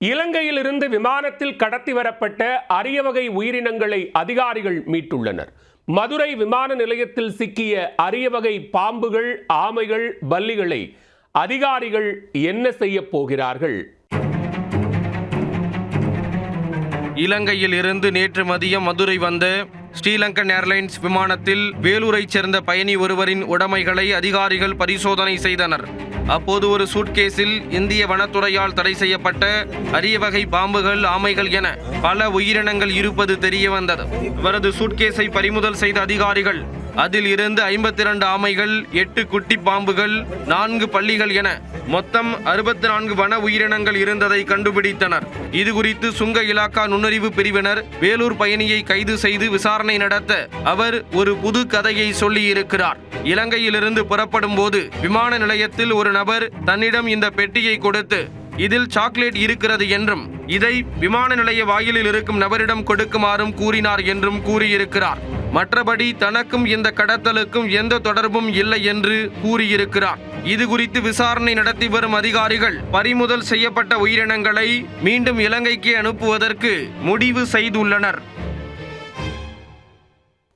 இலங்கையிலிருந்து விமானத்தில் கடத்தி வரப்பட்ட அரிய வகை உயிரினங்களை அதிகாரிகள் மீட்டுள்ளனர். மதுரை விமான நிலையத்தில் சிக்கிய அரிய வகை பாம்புகள், ஆமைகள், பல்லிகளை அதிகாரிகள் என்ன செய்ய போகிறார்கள்? இலங்கையில் இருந்து நேற்று மதியம் மதுரை வந்த ஸ்ரீலங்கன் ஏர்லைன்ஸ் விமானத்தில் வேலூரைச் சேர்ந்த பயணி ஒருவரின் உடைமைகளை அதிகாரிகள் பரிசோதனை செய்தனர். அப்போது ஒரு சூட்கேஸில் இந்திய வனத்துறையால் தடை செய்யப்பட்ட அரிய வகை பாம்புகள், ஆமைகள் என பல உயிரினங்கள் இருப்பது தெரிய வந்தது. இவரது சூட்கேஸை பறிமுதல் செய்த அதிகாரிகள் அதில் இருந்து 52 ஆமைகள், 8 குட்டி பாம்புகள், 4 பல்லிகள் என மொத்தம் 64 வன உயிரினங்கள் இருந்ததை கண்டுபிடித்தனர். இது குறித்து சுங்க இலாக்கா நுண்ணறிவு பிரிவினர் வேலூர் பயணியை கைது செய்து விசாரணை நடத்த அவர் ஒரு புது கதையை சொல்லியிருக்கிறார். இலங்கையிலிருந்து புறப்படும் போது விமான நிலையத்தில் ஒரு நபர் தன்னிடம் இந்த பெட்டியை கொடுத்து இதில் சாக்லேட் இருக்கிறது என்றும் இதை விமான நிலைய வாயிலில் இருக்கும் நபரிடம் கொடுக்குமாறும் கூறினார் என்றும் கூறியிருக்கிறார். மற்றபடி தனக்கும் இந்த கடத்தலுக்கும் எந்த தொடர்பும் இல்லை என்று கூறியிருக்கிறார். இது குறித்து விசாரணை நடத்தி வரும் அதிகாரிகள் பறிமுதல் செய்யப்பட்ட உயிரினங்களை மீண்டும் இலங்கைக்கு அனுப்புவதற்கு முடிவு செய்துள்ளனர்.